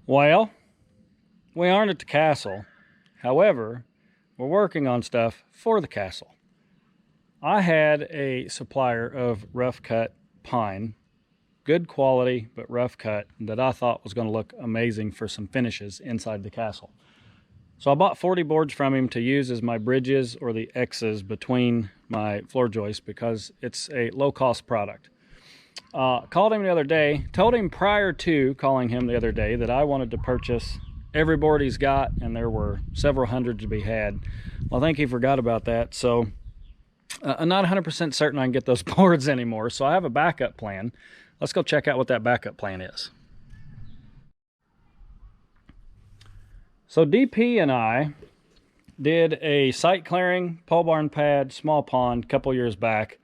Well, we aren't at the castle. However, we're working on stuff for the castle. I had a supplier of rough cut pine, good quality but rough cut, that I thought was going to look amazing for some finishes inside the castle. So I bought 40 boards from him to use as my bridges or the X's between my floor joists because it's a low-cost product. Called him the other day, told him prior to calling him the other day that I wanted to purchase every board he's got, and there were several hundred to be had. Well, I think he forgot about that, so I'm not 100% certain I can get those boards anymore, so I have a backup plan. Let's go check out what that backup plan is. So DP and I did a site clearing, pole barn pad, small pond a couple years back.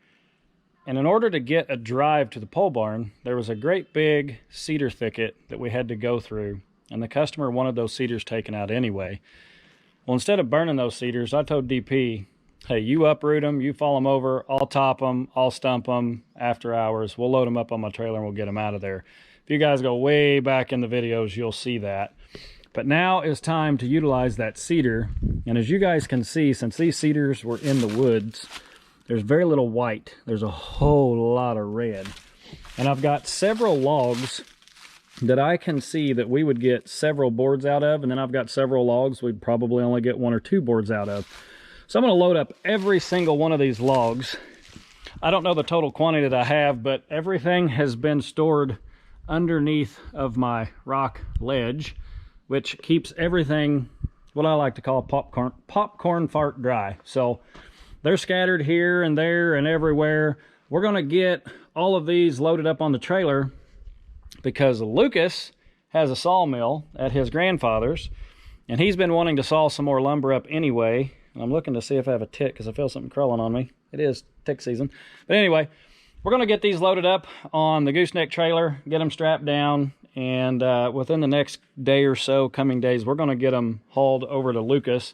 And in order to get a drive to the pole barn, there was a great big cedar thicket that we had to go through. And the customer wanted those cedars taken out anyway. Well, instead of burning those cedars, I told DP, hey, you uproot them, you fall them over, I'll top them, I'll stump them after hours. We'll load them up on my trailer and we'll get them out of there. If you guys go way back in the videos, you'll see that. But now is time to utilize that cedar. And as you guys can see, since these cedars were in the woods, there's very little white. There's a whole lot of red. And I've got several logs that I can see that we would get several boards out of. And then I've got several logs we'd probably only get 1 or 2 boards out of. So I'm going to load up every single one of these logs. I don't know the total quantity that I have, but everything has been stored underneath of my rock ledge, which keeps everything, what I like to call popcorn fart dry. So they're scattered here and there and everywhere. We're going to get all of these loaded up on the trailer because Lucas has a sawmill at his grandfather's, and he's been wanting to saw some more lumber up anyway. And I'm looking to see if I have a tick because I feel something crawling on me. It is tick season. But anyway, we're going to get these loaded up on the gooseneck trailer, get them strapped down, and within the next day or so, coming days, we're going to get them hauled over to Lucas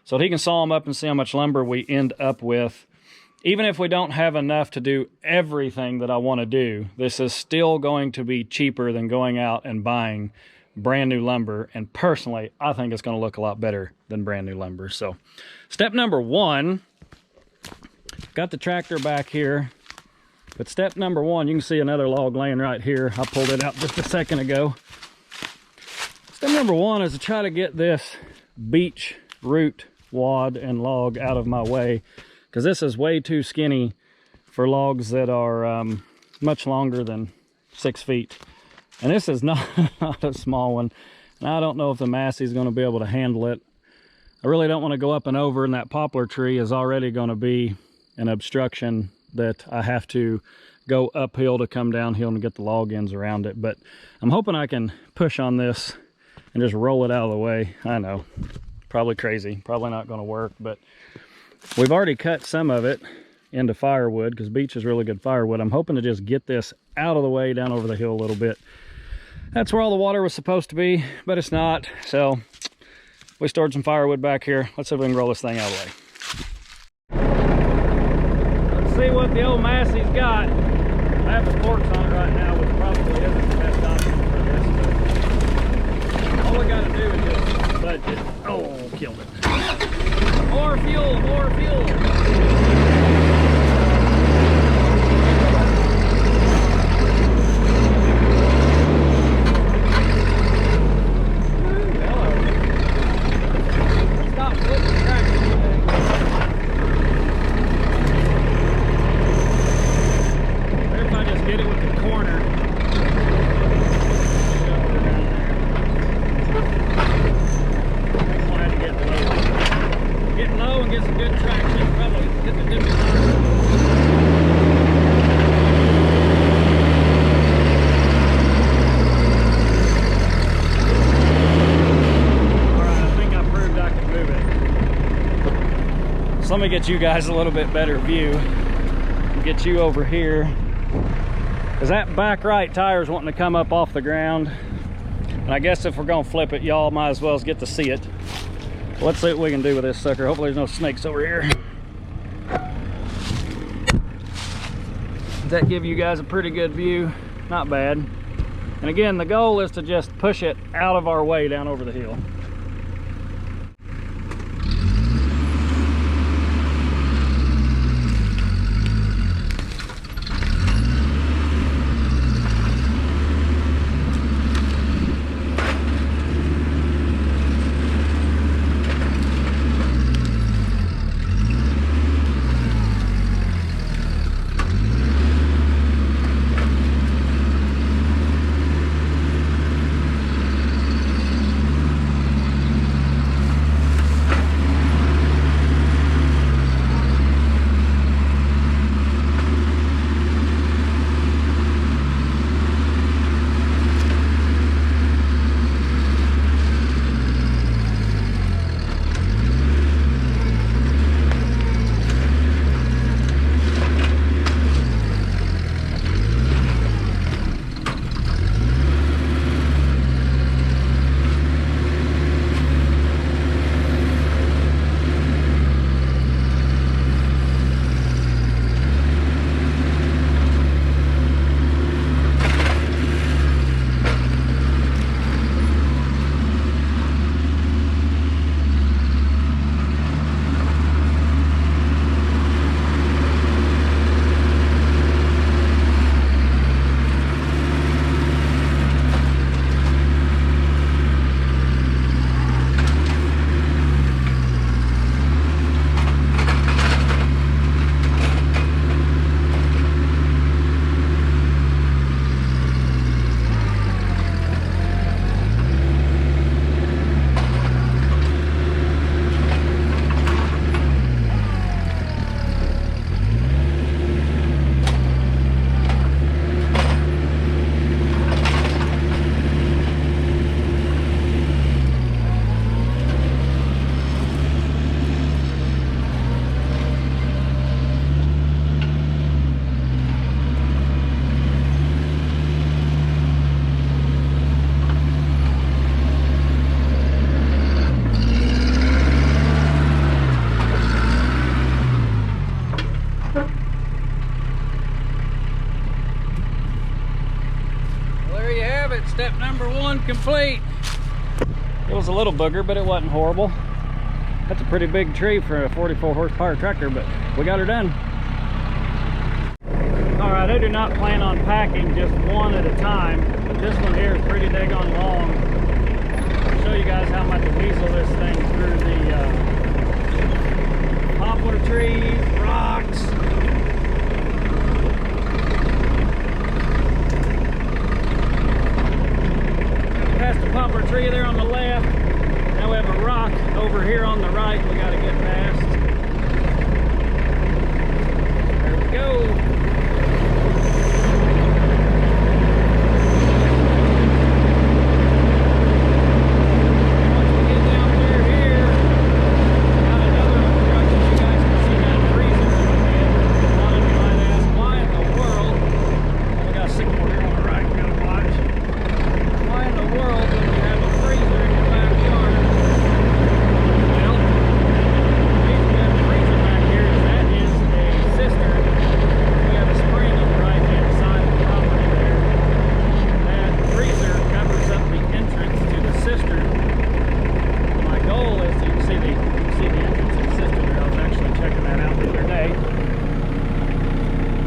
so that he can saw them up and see how much lumber we end up with. Even if we don't have enough to do everything that I want to do, this is still going to be cheaper than going out and buying brand new lumber. And personally, I think it's going to look a lot better than brand new lumber. So step number 1, got the tractor back here. But step number 1, you can see another log laying right here. I pulled it out just a second ago. Step number 1 is to try to get this beech root wad and log out of my way, because this is way too skinny for logs that are much longer than 6 feet. And this is not a small one. And I don't know if the Massey is going to be able to handle it. I really don't want to go up and over, and that poplar tree is already going to be an obstruction that I have to go uphill to come downhill and get the log ends around it. But I'm hoping I can push on this and just roll it out of the way. I know, probably crazy, probably not going to work, but we've already cut some of it into firewood because beech is really good firewood. I'm hoping to just get this out of the way down over the hill a little bit. That's where all the water was supposed to be, but it's not. So we stored some firewood back here. Let's see if we can roll this thing out of the way. See what the old Massey's got. I have the forks on it right now, which probably isn't the best option for this, but all we got to do is just budge it. Oh, killed it. More fuel, more fuel. Stop flipping the tractor. Get it with the corner. I had to get low. Get low and get some good traction. Probably get the different Alright, I think I proved I can move it. So let me get you guys a little bit better view. Get you over here. Because that back right tire is wanting to come up off the ground. And I guess if we're going to flip it, y'all might as well get to see it. Let's see what we can do with this sucker. Hopefully there's no snakes over here. Does that give you guys a pretty good view? Not bad. And again, the goal is to just push it out of our way down over the hill. Step number 1 complete. It was a little booger, but it wasn't horrible. That's a pretty big tree for a 44 horsepower tractor, but we got her done. All right, I do not plan on packing just one at a time, but this one here is pretty daggone long. I'll show you guys how much weasel this thing through the poplar trees, rocks. Past the poplar tree there on the left. Now we have a rock over here on the right we got to get past. There we go.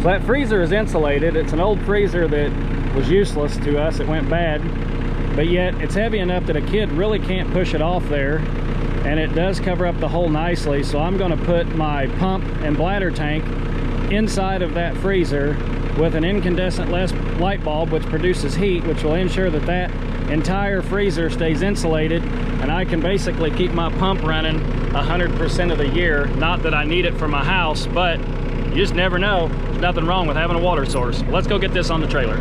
So that freezer is insulated. It's an old freezer that was useless to us. It went bad, but yet it's heavy enough that a kid really can't push it off there, and it does cover up the hole nicely. So I'm going to put my pump and bladder tank inside of that freezer with an incandescent light bulb which produces heat, which will ensure that that entire freezer stays insulated, and I can basically keep my pump running 100% of the year. Not that I need it for my house, but you just never know. There's nothing wrong with having a water source. Let's go get this on the trailer.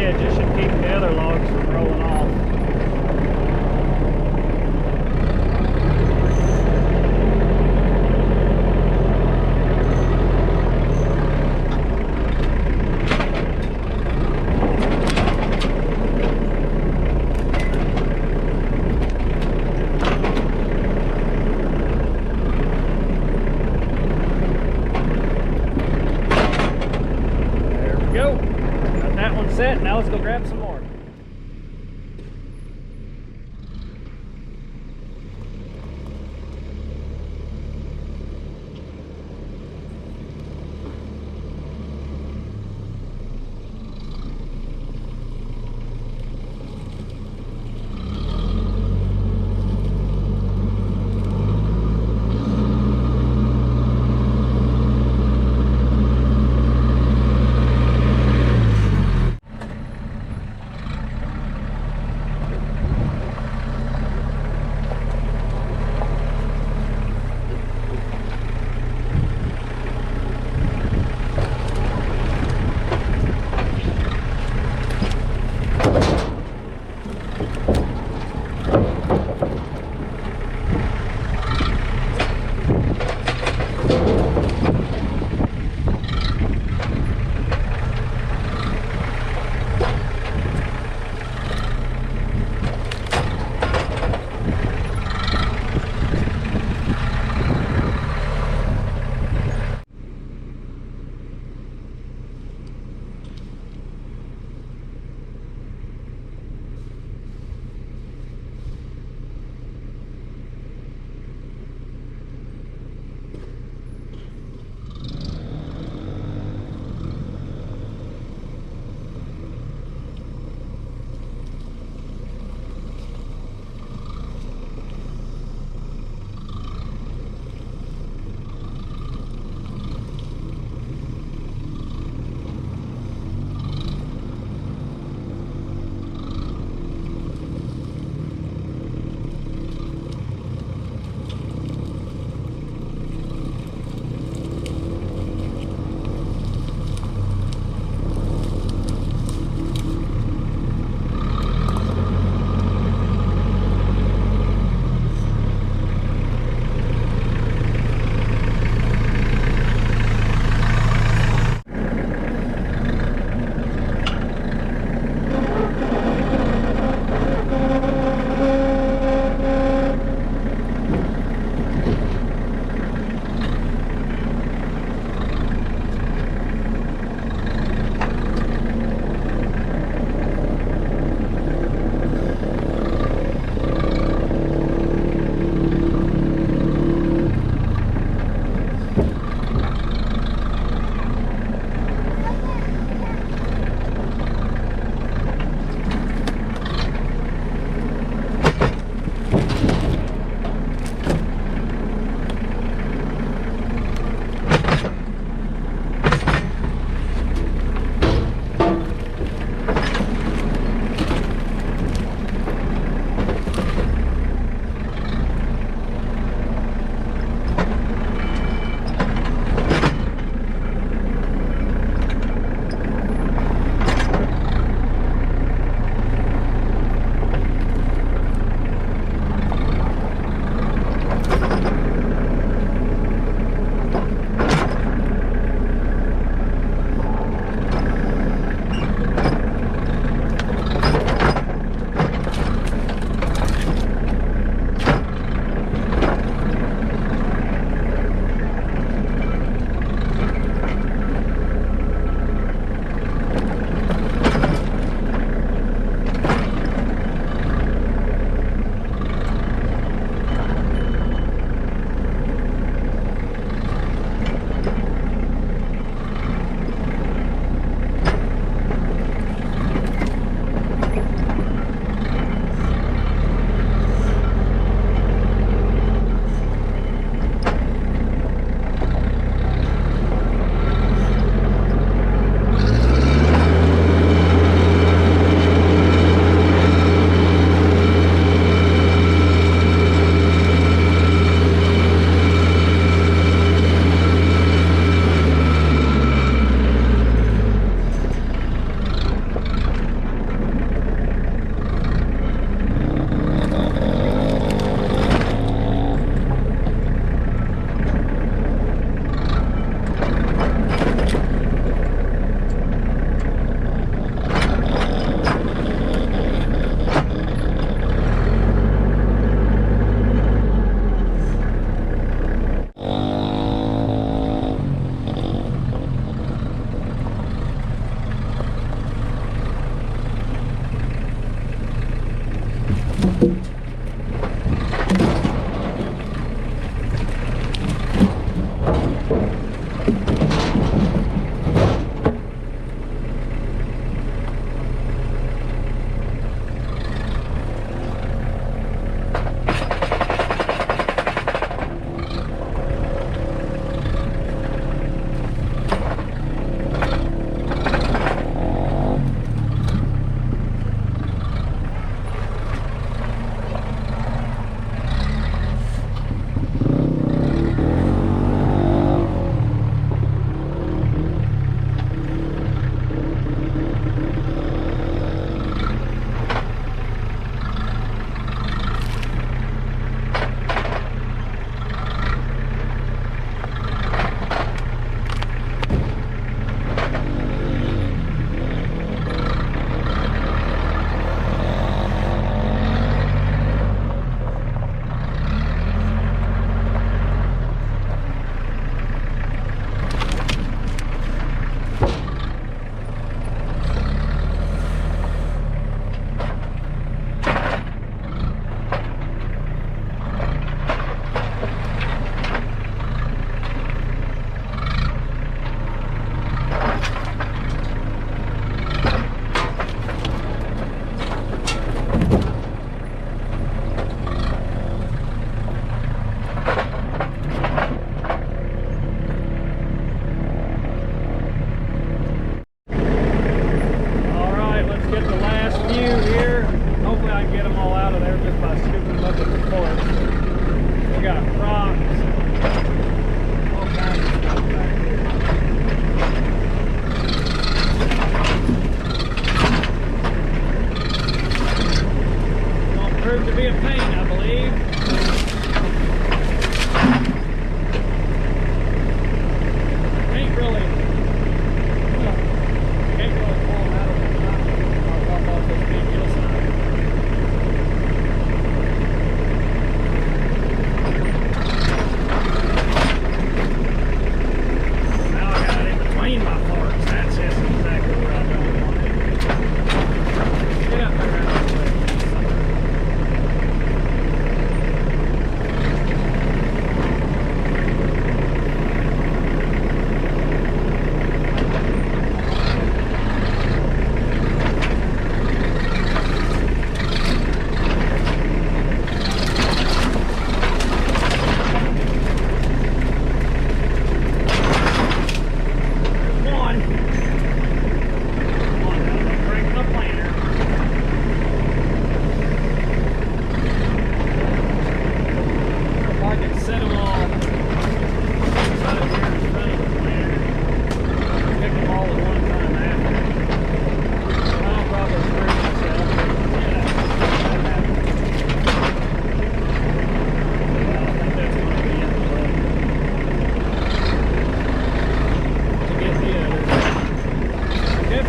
edge. It should keep the other logs from rolling off. Go. Got that one set. Now let's go grab some more.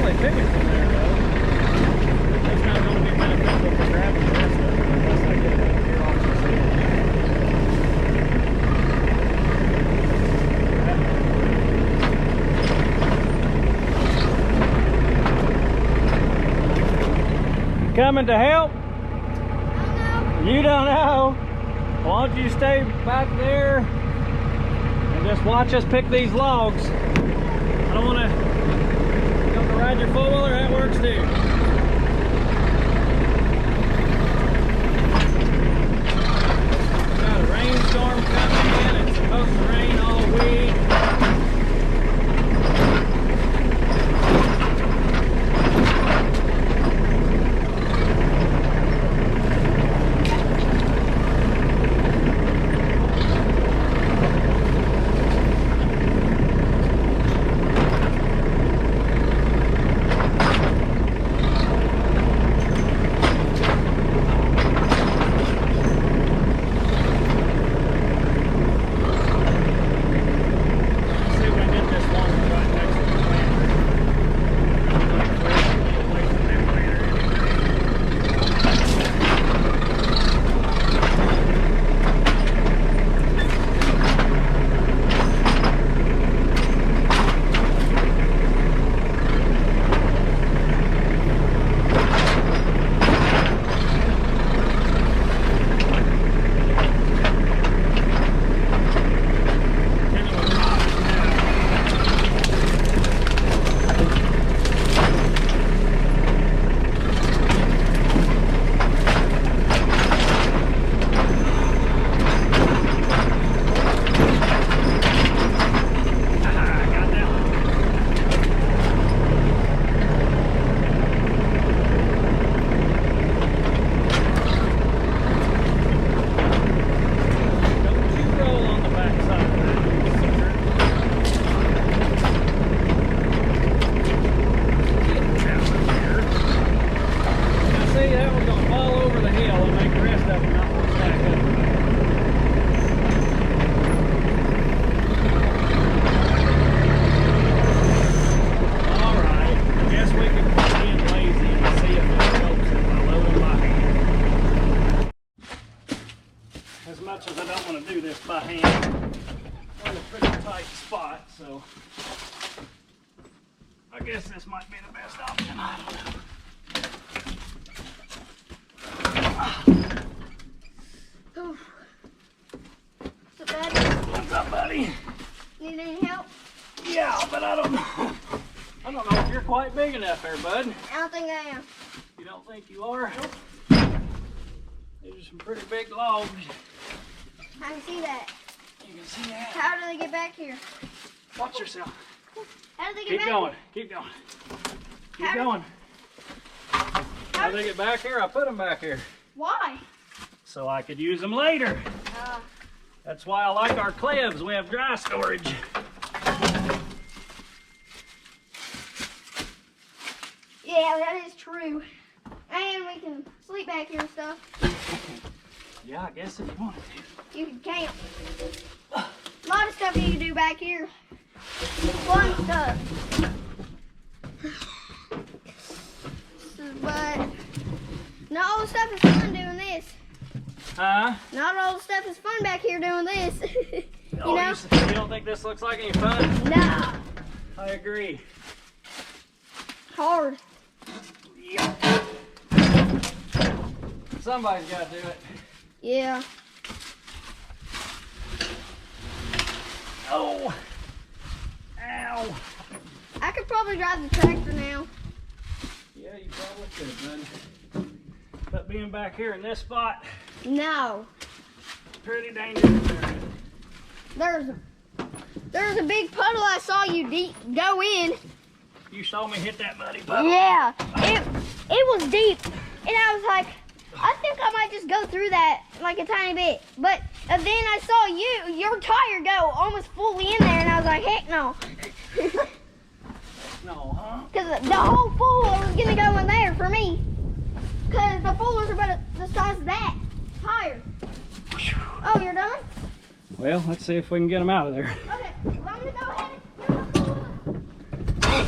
definitely picking from there, though. It's not going to be beneficial for grabbing the rest of it unless I get it up here on the field. Coming to help? You don't know. Why don't you stay back there and just watch us pick these logs? I don't want to. You want to ride your four-wheeler? That works too. Got a rainstorm coming in. It's supposed to rain all week. By hand. I'm in a pretty tight spot, so I guess this might be the best option. I don't know. What's up, buddy? What's up, buddy? Need any help? Yeah, but I don't know. I don't know if you're quite big enough there, bud. I don't think I am. You don't think you are? Nope. These are some pretty big logs. I can see that. You can see that. How do they get back here? Watch yourself. How do they get Keep back going. here? Keep going. Keep How going. How do they get back here? I put them back here. Why? So I could use them later. Uh, That's why I like our cliffs. We have dry storage. yeah, that is true. And we can sleep back here and stuff. Yeah, I guess if you wanted to. You can camp. A lot of stuff you can do back here. Fun stuff. But not all the stuff is fun doing this. Huh? Not all the stuff is fun back here doing this. you know? You don't think this looks like any fun? Nah. I agree. Hard. Yeah. Somebody's got to do it. Yeah. Oh. Ow. I could probably drive the tractor now. Yeah, you probably could, bud. But being back here in this spot, No. pretty dangerous area. There's a big puddle I saw you go in. You saw me hit that muddy puddle. Yeah. It was deep. And I was like, I think I might just go through that like a tiny bit. But then I saw your tire go almost fully in there, and I was like, heck no. No, huh? Because the whole fuller was going to go in there for me. Because the fullers are about the size of that tire. Oh, you're done? Well, let's see if we can get them out of there. Okay, well, I'm going to go ahead and get the fuller.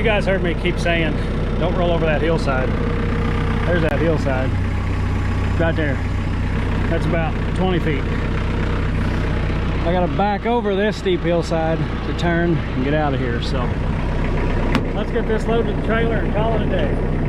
you guys heard me keep saying, don't roll over that hillside. There's that hillside. Right there. That's about 20 feet. I gotta back over this steep hillside to turn and get out of here, so. Let's get this loaded to the trailer and call it a day.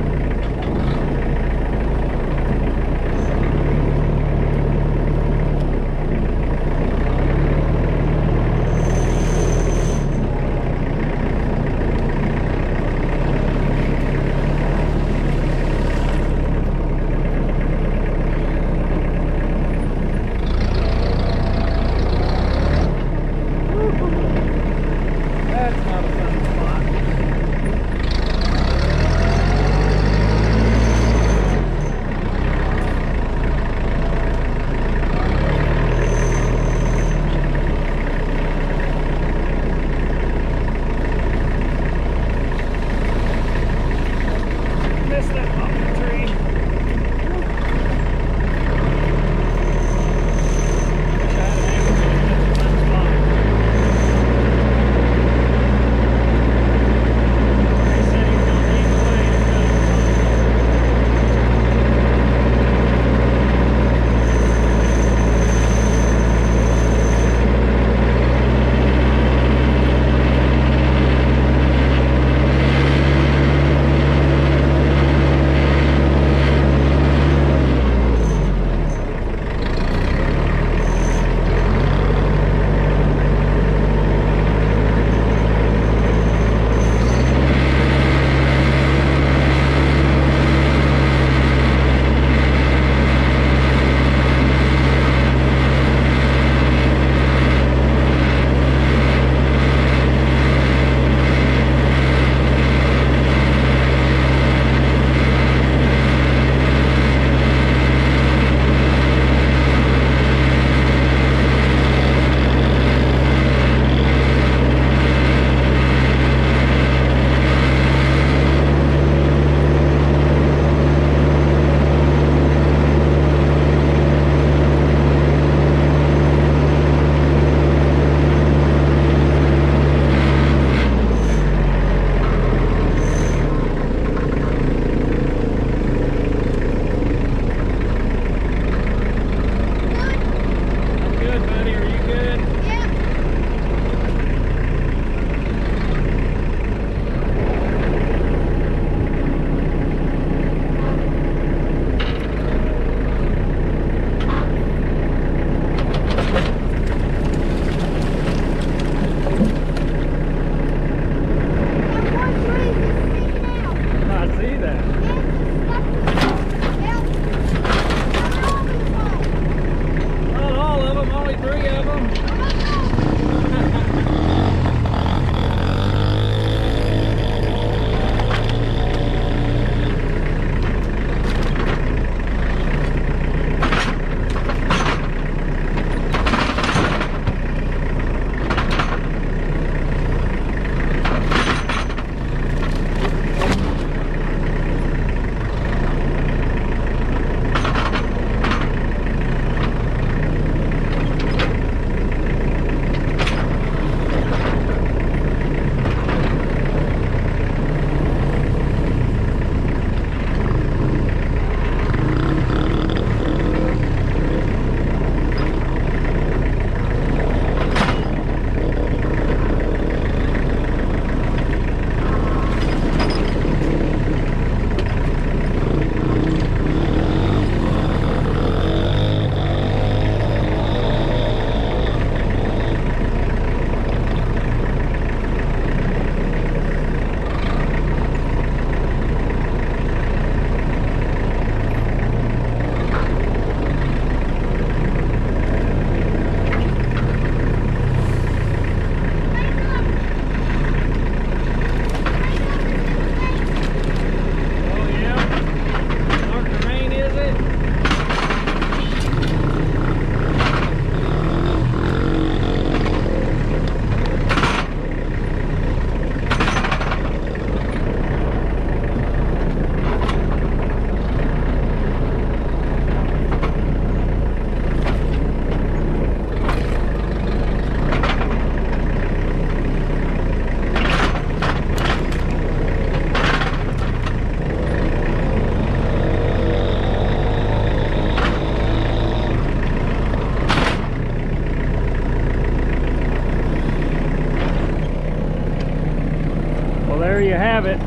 you have it.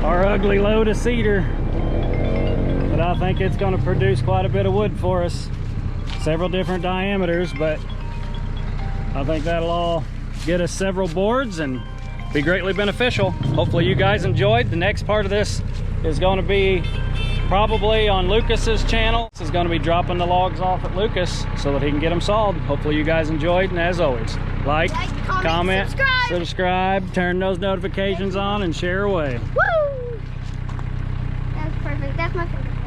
Our ugly load of cedar. But I think it's going to produce quite a bit of wood for us. Several different diameters, but I think that'll all get us several boards and be greatly beneficial. Hopefully you guys enjoyed. The next part of this is going to be probably on Lucas's channel. This is going to be dropping the logs off at Lucas so that he can get them sawed. Hopefully you guys enjoyed, and as always, like, comment, subscribe, turn those notifications on, and share away. Woo! That's perfect. That's my favorite.